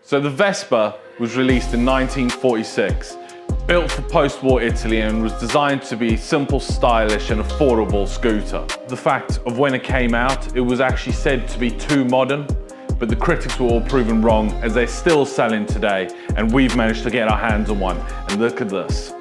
So the Vespa was released in 1946, built for post-war Italy and was designed to be simple, stylish and affordable scooter. The fact of when it came out, it was actually said to be too modern, but the critics were all proven wrong as they're still selling today, and we've managed to get our hands on one. And look at this.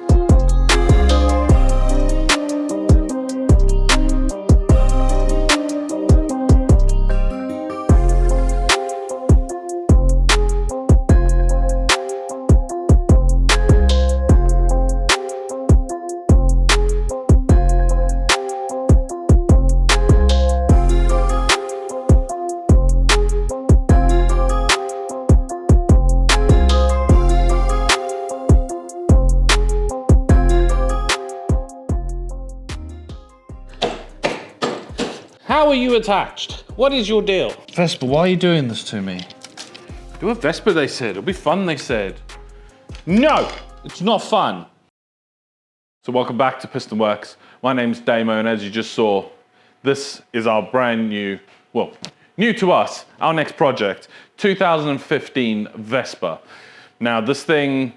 How are you attached? What is your deal? Vespa, why are you doing this to me? Do a Vespa, they said. It'll be fun, they said. No, it's not fun. So welcome back to Piston Works. My name's Damian, and as you just saw, this is our brand new, well, new to us, our next project, 2015 Vespa. Now, this thing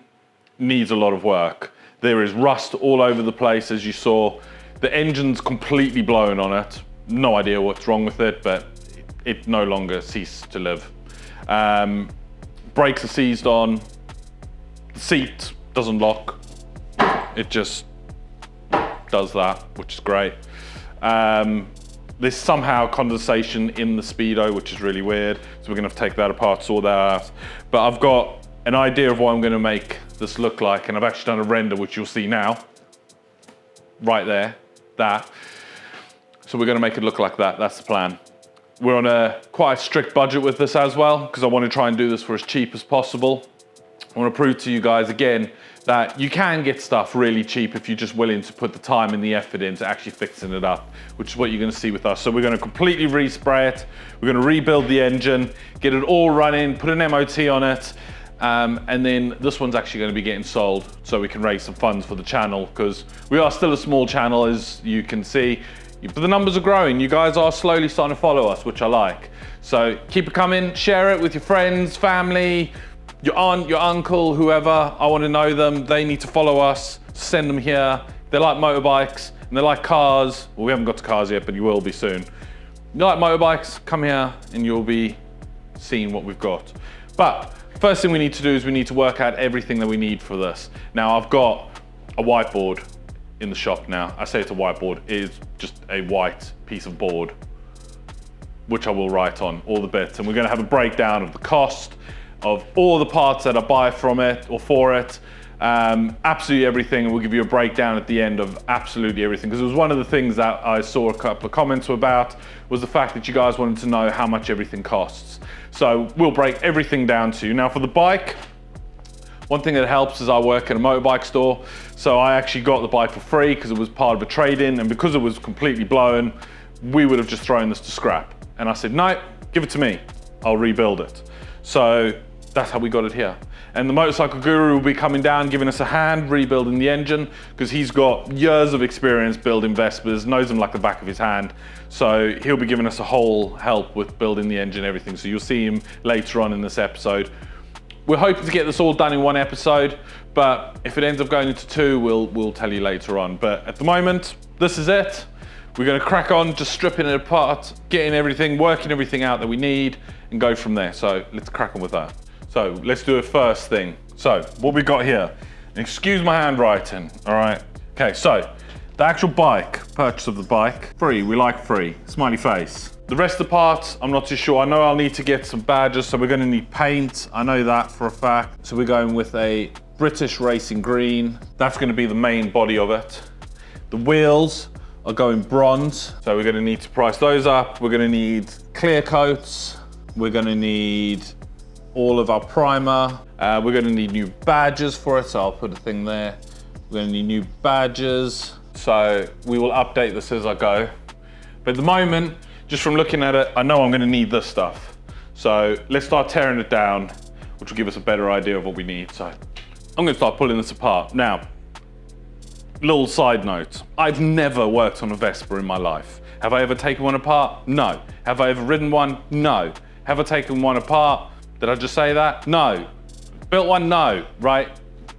needs a lot of work. There is rust all over the place, as you saw. The engine's completely blown on it. No idea what's wrong with it, but it no longer ceased to live. Brakes are seized on, the seat doesn't lock. It just does that, which is great. There's somehow condensation in the speedo, which is really weird. So we're gonna have to take that apart, sort that out. But I've got an idea of what I'm gonna make this look like, and I've actually done a render, which you'll see now. Right there, that. So we're gonna make it look like that, that's the plan. We're on a quite a strict budget with this as well, because I want to try and do this for as cheap as possible. I want to prove to you guys again that you can get stuff really cheap if you're just willing to put the time and the effort into actually fixing it up, which is what you're gonna see with us. So we're gonna completely respray it, we're gonna rebuild the engine, get it all running, put an MOT on it, and then this one's actually gonna be getting sold so we can raise some funds for the channel, because we are still a small channel, as you can see. But the numbers are growing. You guys are slowly starting to follow us, which I like. So keep it coming, share it with your friends, family, your aunt, your uncle, whoever. I want to know them. They need to follow us, send them here. They like motorbikes and they like cars. Well, we haven't got to cars yet, but you will be soon. You like motorbikes, come here and you'll be seeing what we've got. But first thing we need to do is we need to work out everything that we need for this. Now I've got a whiteboard in the shop now. I say it's a whiteboard, it is just a white piece of board, which I will write on all the bits. And we're gonna have a breakdown of the cost of all the parts that I buy from it or for it, absolutely everything. And we'll give you a breakdown at the end of absolutely everything. Because it was one of the things that I saw a couple of comments about, was the fact that you guys wanted to know how much everything costs. So we'll break everything down to you. Now for the bike, one thing that helps is I work in a motorbike store. So I actually got the bike for free because it was part of a trade-in, and because it was completely blown, we would have just thrown this to scrap. And I said, no, give it to me, I'll rebuild it. So that's how we got it here. And the motorcycle guru will be coming down, giving us a hand, rebuilding the engine, because he's got years of experience building Vespas, knows them like the back of his hand. So he'll be giving us a whole help with building the engine and everything. So you'll see him later on in this episode. We're hoping to get this all done in one episode, but if it ends up going into two, we'll tell you later on. But at the moment, this is it. We're gonna crack on, just stripping it apart, getting everything, working everything out that we need, and go from there. So let's crack on with that. So let's do a first thing. So what we got here, excuse my handwriting, all right? Okay, so the actual bike, purchase of the bike, free, we like free, smiley face. The rest of the parts, I'm not too sure. I know I'll need to get some badges, so we're gonna need paint. I know that for a fact. So we're going with a British Racing Green. That's gonna be the main body of it. The wheels are going bronze, so we're gonna need to price those up. We're gonna need clear coats. We're gonna need all of our primer. We're gonna need new badges for it, so I'll put a thing there. We're gonna need new badges. So we will update this as I go. But at the moment, just from looking at it, I know I'm gonna need this stuff. So let's start tearing it down, which will give us a better idea of what we need. So I'm gonna start pulling this apart. Now, little side note, I've never worked on a Vespa in my life. Have I ever taken one apart? No. Have I ever ridden one? No. Have I taken one apart? Did I just say that? No. Built one? No, right?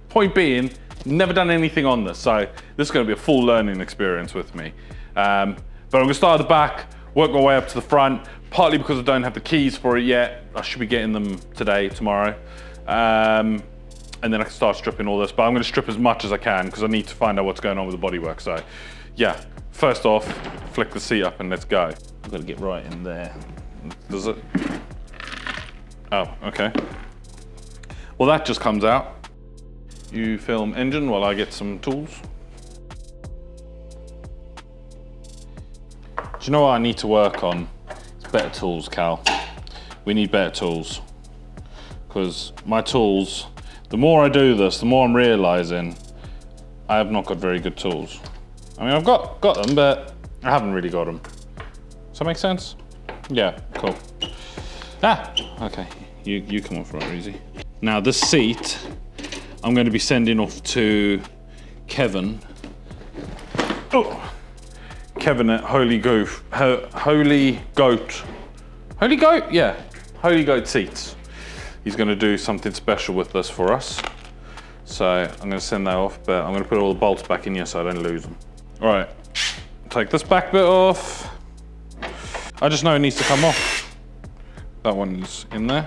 Point being, never done anything on this, so this is gonna be a full learning experience with me. But I'm gonna start at the back, work my way up to the front, partly because I don't have the keys for it yet. I should be getting them today, tomorrow. And then I can start stripping all this, but I'm gonna strip as much as I can because I need to find out what's going on with the bodywork. So yeah, first off, flick the seat up and let's go. I've gotta get right in there. Does it? Oh, okay. Well, that just comes out. You film engine while I get some tools. Do you know what I need to work on? It's better tools, Cal. We need better tools. Because my tools, the more I do this, the more I'm realizing I have not got very good tools. I mean, I've got them, but I haven't really got them. Does that make sense? Yeah, cool. Ah, okay. You come off right easy. Now this seat, I'm going to be sending off to Kevin. Oh, Kevin at Holy Goat? Yeah, Holy Goat Seats. He's going to do something special with this for us. So I'm going to send that off, but I'm going to put all the bolts back in here so I don't lose them. All right, take this back bit off. I just know it needs to come off. That one's in there.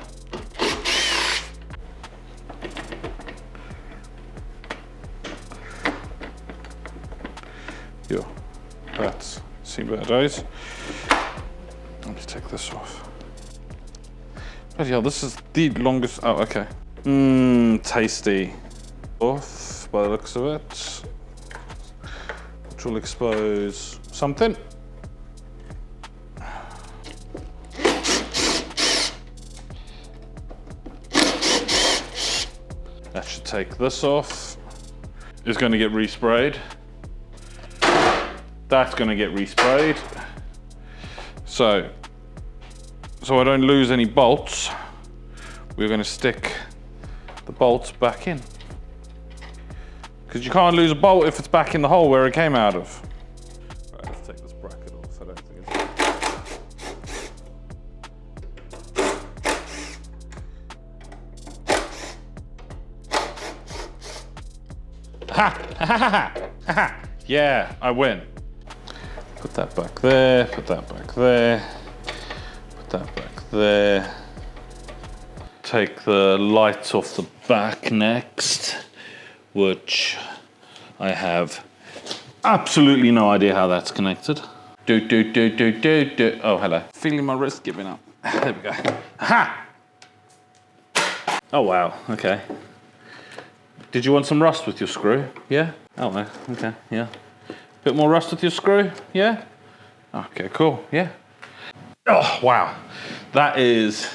Yeah, that's seen better days. Let me take this off. Bloody hell, this is the longest. Oh, okay. Tasty. Off by the looks of it. Which will expose something. That should take this off. It's going to get resprayed. That's going to get resprayed. So I don't lose any bolts, we're going to stick the bolts back in. Because you can't lose a bolt if it's back in the hole where it came out of. Right, let's take this bracket off. I don't think it's... Ha! Ha ha ha! Ha! Yeah, I win. Put that back there, put that back there, put that back there. Take the lights off the back next, which I have absolutely no idea how that's connected. Oh, hello. Feeling my wrist giving up. There we go. Ha! Oh, wow, okay. Did you want some rust with your screw? Yeah? Oh, no, okay, yeah. Bit more rust with your screw, yeah? Okay, cool, yeah. Oh, wow. That is...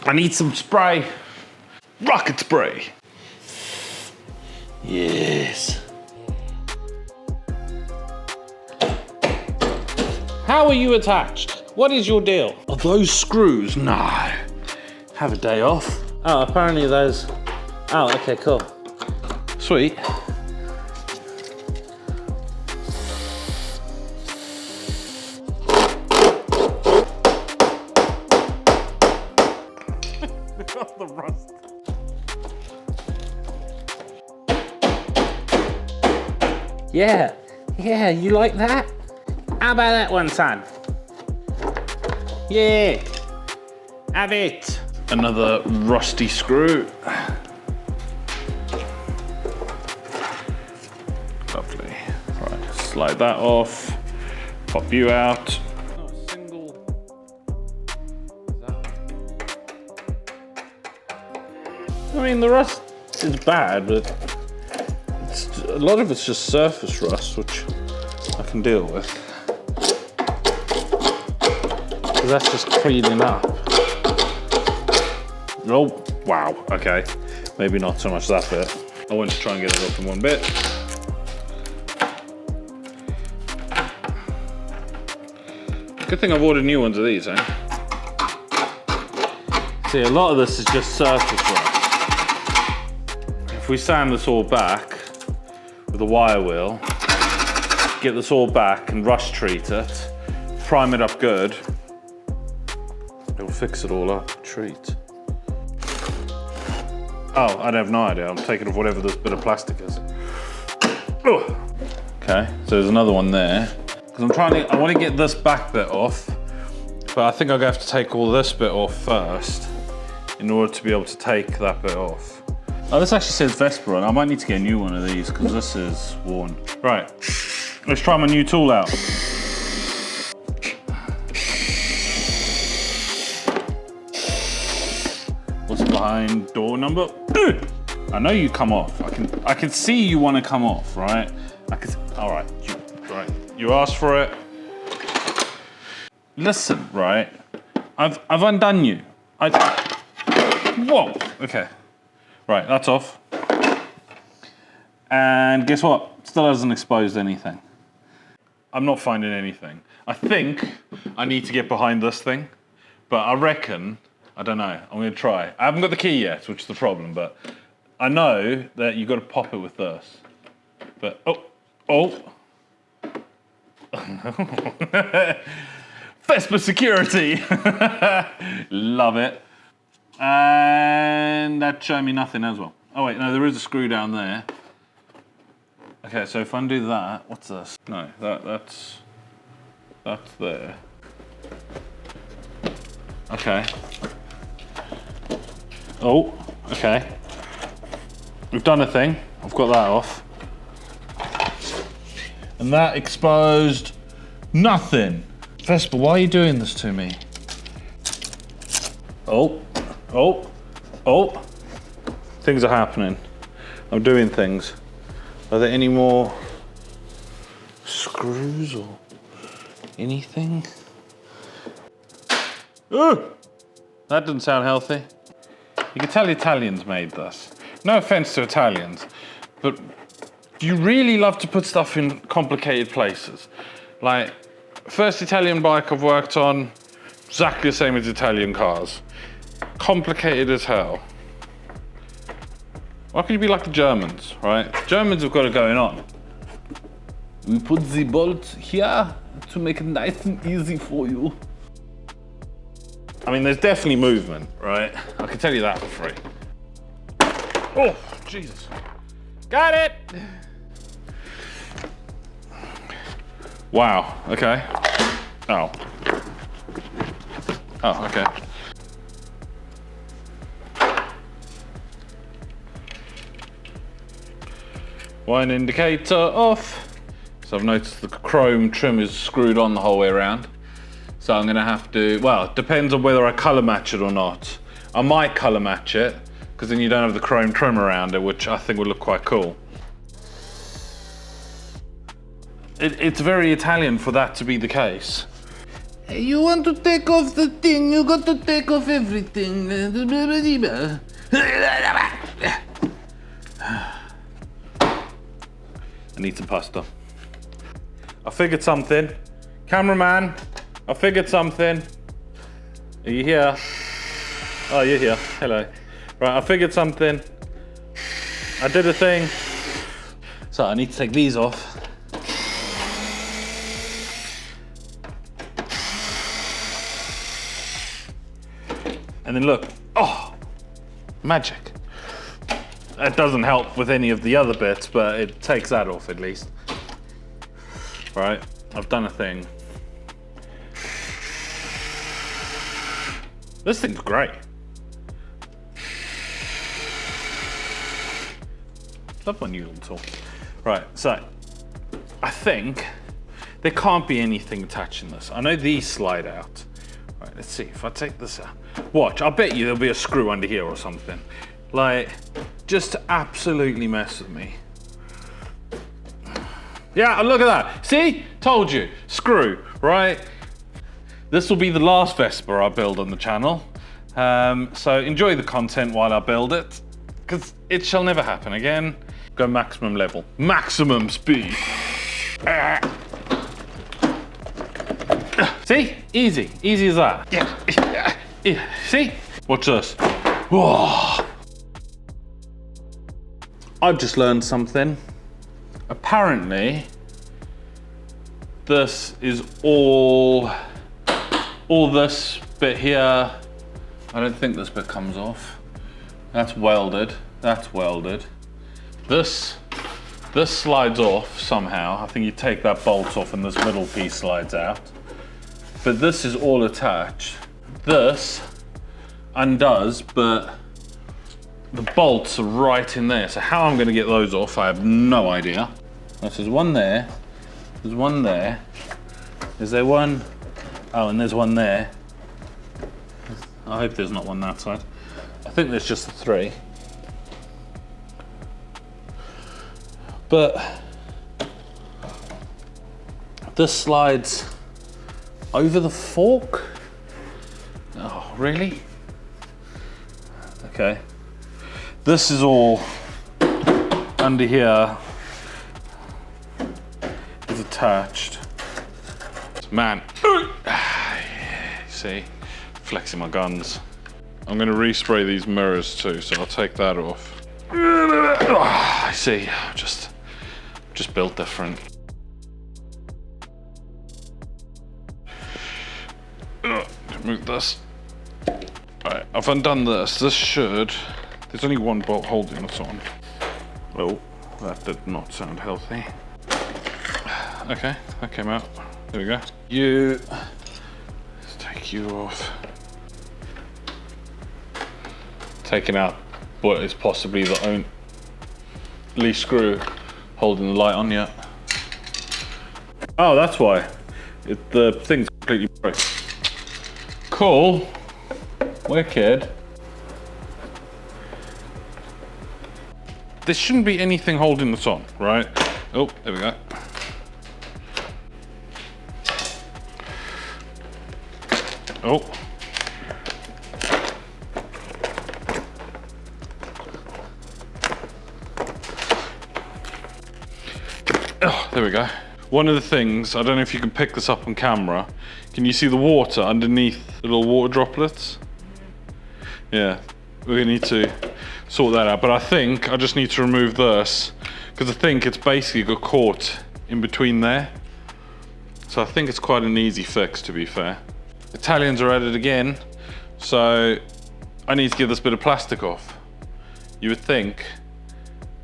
I need some spray. Rocket spray. Yes. How are you attached? What is your deal? Are those screws? No. Have a day off. Oh, apparently those... Oh, okay, cool. Sweet. The rust. Yeah, you like that? How about that one, son? Yeah, have it. Another rusty screw. Lovely. Right, slide that off. Pop you out. Not a single. I mean, the rust is bad, but A lot of it's just surface rust, which I can deal with. So that's just cleaning up. Oh, wow, okay. Maybe not so much that bit. I want to try and get it up in one bit. Good thing I've ordered new ones of these, eh? See, a lot of this is just surface rust. If we sand this all back with a wire wheel, get this all back and rust treat it, prime it up good, it'll fix it all up, I'm sure. treat. Oh, I'd have no idea. I'm taking off whatever this bit of plastic is. Oh. Okay, so there's another one there. Because I want to get this back bit off, but I think I'm gonna have to take all this bit off first in order to be able to take that bit off. Oh, this actually says Vespa on. I might need to get a new one of these because this is worn. Right, let's try my new tool out. What's behind door number? I know you come off. I can see you want to come off, right? All right, you asked for it. Listen, right? I've undone you. Whoa. Okay. Right, that's off. And guess what? Still hasn't exposed anything. I'm not finding anything. I think I need to get behind this thing, but I reckon, I don't know, I'm gonna try. I haven't got the key yet, which is the problem, but I know that you've got to pop it with this. But, oh. Vespa security. Love it. And that's showing me nothing as well. Oh wait, no, there is a screw down there. Okay, so if I undo that, what's this? No, that's there. Okay. Oh, okay. We've done a thing. I've got that off. And that exposed nothing. Vespa, why are you doing this to me? Oh. Things are happening. I'm doing things. Are there any more screws or anything? Ooh, that didn't sound healthy. You can tell Italians made this. No offense to Italians, but do you really love to put stuff in complicated places? Like, first Italian bike I've worked on, exactly the same as Italian cars. Complicated as hell. Why can't you be like the Germans, right? Germans have got it going on. We put the bolt here to make it nice and easy for you. I mean, there's definitely movement, right? I can tell you that for free. Oh, Jesus. Got it! Wow, okay. Oh. Oh, okay. One indicator off. So I've noticed the chrome trim is screwed on the whole way around. So I'm gonna have to, well, it depends on whether I color match it or not. I might color match it, because then you don't have the chrome trim around it, which I think would look quite cool. It's very Italian for that to be the case. You want to take off the thing, you got to take off everything. I need some pasta. I figured something. Cameraman, I figured something. Are you here? Oh, you're here. Hello. Right, I figured something. I did a thing. So I need to take these off. And then look, oh, magic. That doesn't help with any of the other bits, but it takes that off at least. Right, I've done a thing. This thing's great. Love my new little tool. Right, so I think there can't be anything attaching this. I know these slide out. Right, let's see if I take this out. Watch, I bet you there'll be a screw under here or something. Like, just to absolutely mess with me. Yeah, look at that. See? Told you. Screw, right? This will be the last Vespa I build on the channel. So enjoy the content while I build it, because it shall never happen again. Go maximum level. Maximum speed. See? Easy. Easy as that. Yeah. See? Watch this. Whoa. I've just learned something. Apparently, this is all this bit here I don't think this bit comes off. That's welded. That's welded. This slides off somehow. I think you take that bolt off and this middle piece slides out. But this is all attached. This undoes, but the bolts are right in there. So how I'm going to get those off, I have no idea. There's one there. There's one there. Is there one? Oh, and there's one there. I hope there's not one that side. I think there's just the 3. But this slides over the fork. Oh, really? Okay. This is all under here is attached. Man, see, flexing my guns. I'm gonna respray these mirrors too, so I'll take that off. I see, just built different. Move this. Alright, I've undone this. This should, there's only one bolt holding this on. Oh, that did not sound healthy. Okay, that came out. There we go. Let's take you off. Taking out what is possibly the only screw holding the light on yet. Oh, that's why. The thing's completely broke. Cool. Wicked. There shouldn't be anything holding this on, right? Oh, there we go. Oh. Oh, there we go. One of the things, I don't know if you can pick this up on camera. Can you see the water underneath the little water droplets? Yeah, we're gonna need to sort that out. But I think I just need to remove this because I think it's basically got caught in between there. So I think it's quite an easy fix, to be fair. Italians are at it again, so I need to get this bit of plastic off. You would think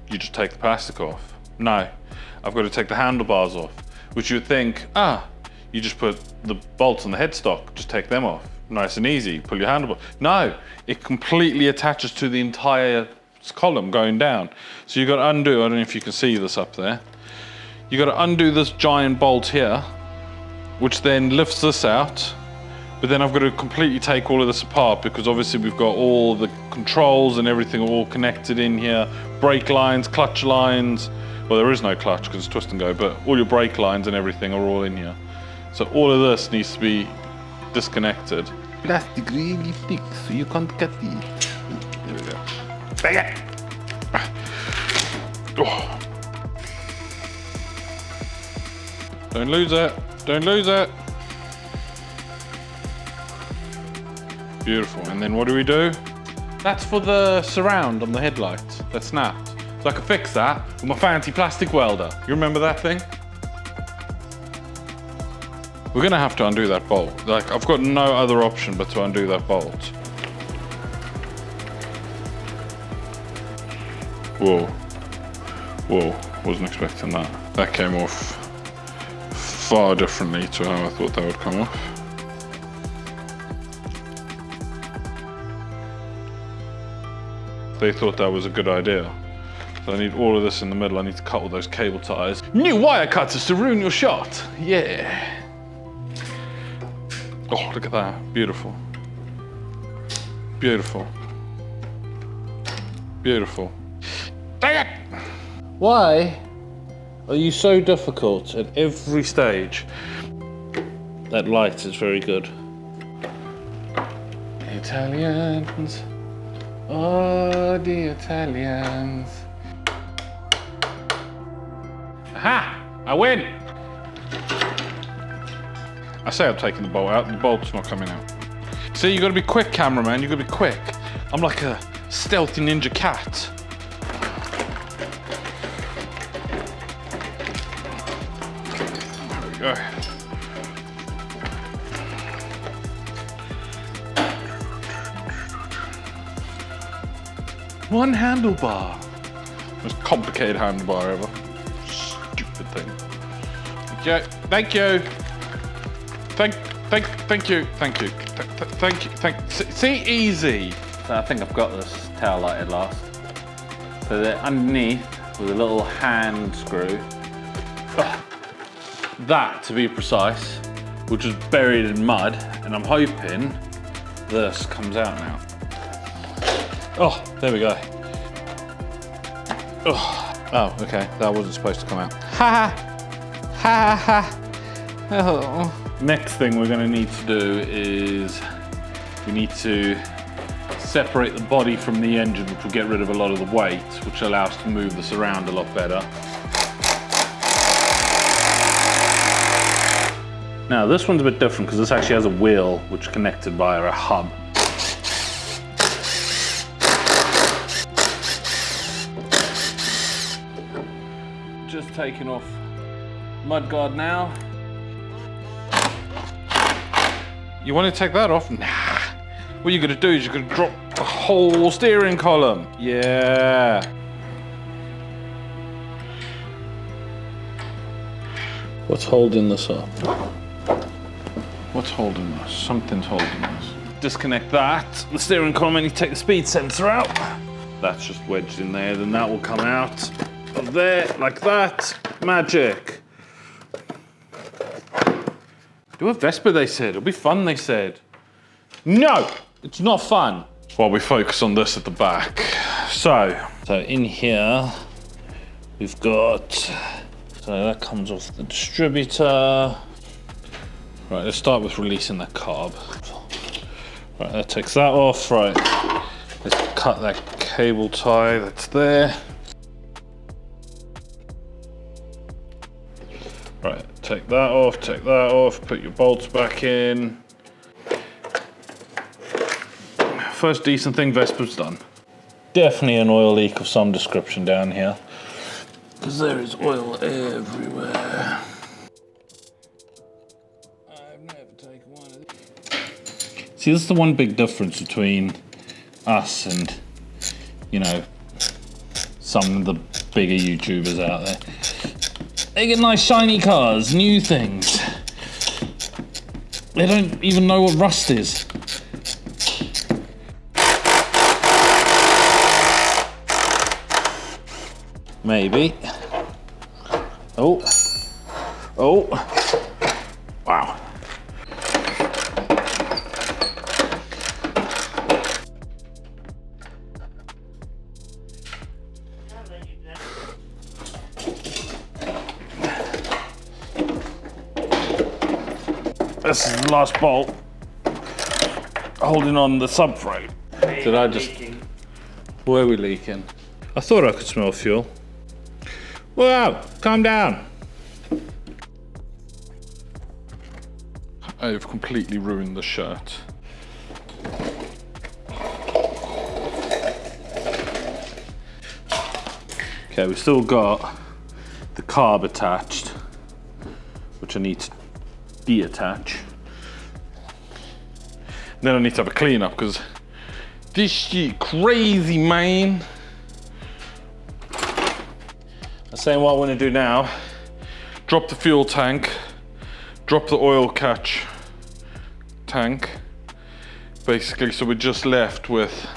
you just take the plastic off. No, I've got to take the handlebars off, which you would think, you just put the bolts on the headstock, just take them off. Nice and easy, pull your handlebar. No, it completely attaches to the entire column going down. So you've got to undo, I don't know if you can see this up there. You've got to undo this giant bolt here, which then lifts this out. But then I've got to completely take all of this apart because obviously we've got all the controls and everything all connected in here. Brake lines, clutch lines. Well, there is no clutch because it's twist and go, but all your brake lines and everything are all in here. So all of this needs to be disconnected. Plastic really thick, so you can't cut it. There we go. Bang it! Oh. Don't lose it. Don't lose it. Beautiful. And then what do? That's for the surround on the headlights that snapped. So I could fix that with my fancy plastic welder. You remember that thing? We're gonna have to undo that bolt. Like, I've got no other option but to undo that bolt. Whoa. Whoa, wasn't expecting that. That came off far differently to how I thought that would come off. They thought that was a good idea. So I need all of this in the middle. I need to cut all those cable ties. New wire cutters to ruin your shot. Yeah. Oh, look at that. Beautiful. Beautiful. Beautiful. Dang it! Why are you so difficult at every stage? That light is very good. Italians. Oh, the Italians. Aha! I win! I say I'm taking the bolt out, the bolt's not coming out. See, you gotta be quick, cameraman, you gotta be quick. I'm like a stealthy ninja cat. There we go. One handlebar. Most complicated handlebar ever. Stupid thing. Thank you. Thank you. See, easy. So I think I've got this tail light at last. So they're underneath with a little hand screw. That, to be precise, which was buried in mud, and I'm hoping this comes out now. Oh, there we go. Oh, okay, that wasn't supposed to come out. Ha ha ha. Oh. Next thing we're gonna need to do is we need to separate the body from the engine, which will get rid of a lot of the weight, which will allow us to move this around a lot better. Now this one's a bit different because this actually has a wheel which is connected via a hub. Just taking off mudguard now. You want to take that off? Nah. What you're gonna do is you're gonna drop the whole steering column. Yeah. What's holding this up? What's holding this? Something's holding this. Disconnect that, the steering column, and you take the speed sensor out. That's just wedged in there, then that will come out of there, like that. Magic. Do a Vespa, they said. It'll be fun, they said. No, it's not fun. While we focus on this at the back. So in here, we've got, so that comes off the distributor. Right, let's start with releasing that carb. Right, that takes that off. Right, let's cut that cable tie that's there. Right, take that off, put your bolts back in. First decent thing Vespa's done. Definitely an oil leak of some description down here, because there is oil everywhere. I've never taken one of these. See, this is the one big difference between us and, you know, some of the bigger YouTubers out there. They get nice shiny cars, new things. They don't even know what rust is. Maybe. Oh. Wow. This is the last bolt holding on the subframe. Did I just... Were we leaking? I thought I could smell fuel. Whoa, calm down. I've completely ruined the shirt. Okay, we've still got the carb attached, which I need to deattach. Then I need to have a clean up because this shit crazy, man. I'm saying what I want to do now, drop the fuel tank, drop the oil catch tank, basically, so we're just left with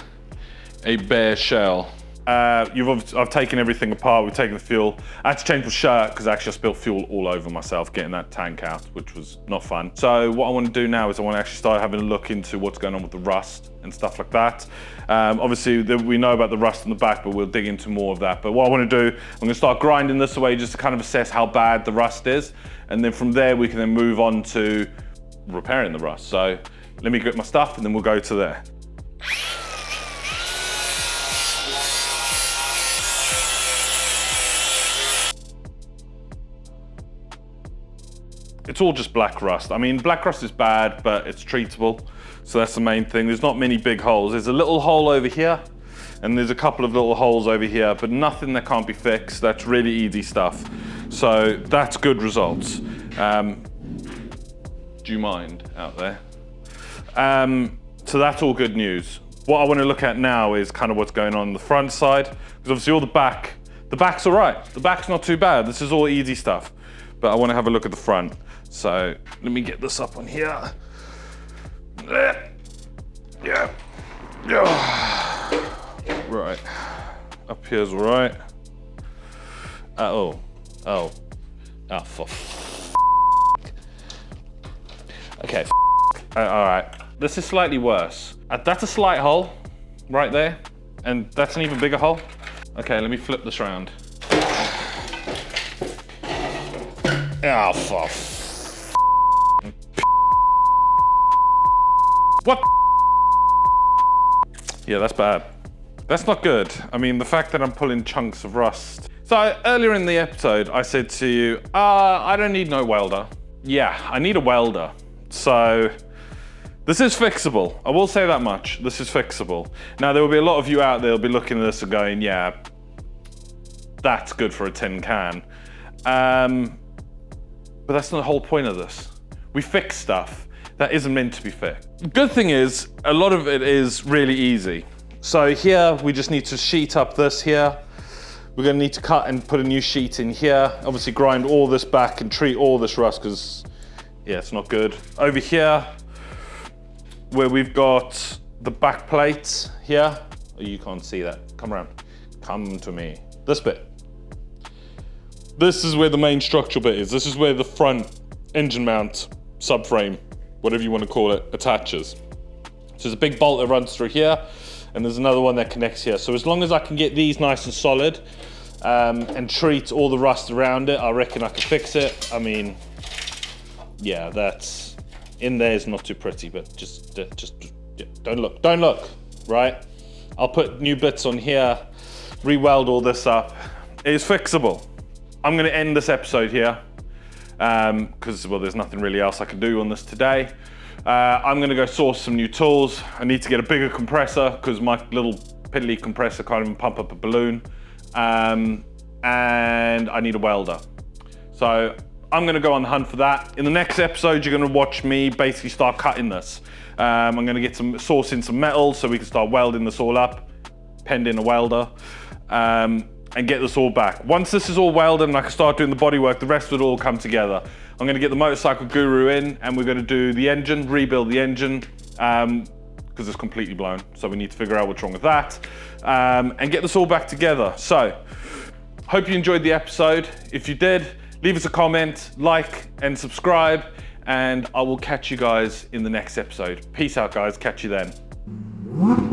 a bare shell. I've taken everything apart, we've taken the fuel. I had to change my shirt because actually I spilled fuel all over myself getting that tank out, which was not fun. So what I want to do now is I want to actually start having a look into what's going on with the rust and stuff like that. Obviously we know about the rust in the back, but we'll dig into more of that. But what I want to do, I'm going to start grinding this away just to kind of assess how bad the rust is. And then from there we can then move on to repairing the rust. So let me get my stuff and then we'll go to there. It's all just black rust. I mean, black rust is bad, but it's treatable. So that's the main thing. There's not many big holes. There's a little hole over here, and there's a couple of little holes over here, but nothing that can't be fixed. That's really easy stuff. So that's good results. Do you mind out there? So that's all good news. What I want to look at now is kind of what's going on the front side, because obviously all the back's all right. The back's not too bad. This is all easy stuff, but I want to have a look at the front. So let me get this up on here. Yeah. Right. Up here's all right. Oh, for okay, all right. This is slightly worse. That's a slight hole right there, and that's an even bigger hole. Okay, let me flip this around. Oh, for what? Yeah, that's bad. That's not good. I mean, the fact that I'm pulling chunks of rust. So earlier in the episode, I said to you, I don't need no welder. Yeah, I need a welder. So this is fixable. I will say that much. This is fixable. Now, there will be a lot of you out there who'll be looking at this and going, yeah, that's good for a tin can. But that's not the whole point of this. We fix stuff that isn't meant to be fixed. The good thing is, a lot of it is really easy. So here, we just need to sheet up this here. We're gonna need to cut and put a new sheet in here. Obviously grind all this back and treat all this rust, because yeah, it's not good. Over here, where we've got the back plates here. Oh, you can't see that. Come around. Come to me. This bit. This is where the main structural bit is. This is where the front engine mount, subframe, whatever you want to call it, attaches. So there's a big bolt that runs through here, and there's another one that connects here. So as long as I can get these nice and solid and treat all the rust around it, I reckon I can fix it. I mean, yeah, that's in there is not too pretty, but just yeah, don't look, right? I'll put new bits on here, re-weld all this up. It is fixable. I'm gonna end this episode here because, well, there's nothing really else I can do on this today. I'm gonna go source some new tools. I need to get a bigger compressor because my little piddly compressor can't even pump up a balloon. And I need a welder. So I'm gonna go on the hunt for that. In the next episode, you're gonna watch me basically start cutting this. I'm gonna get source in some metal so we can start welding this all up, pending a welder, and get this all back. Once this is all welded and I can start doing the bodywork, the rest of it all come together. I'm gonna get the motorcycle guru in and we're gonna do the engine, rebuild the engine, because it's completely blown. So we need to figure out what's wrong with that, and get this all back together. So, hope you enjoyed the episode. If you did, leave us a comment, like, and subscribe, and I will catch you guys in the next episode. Peace out, guys. Catch you then.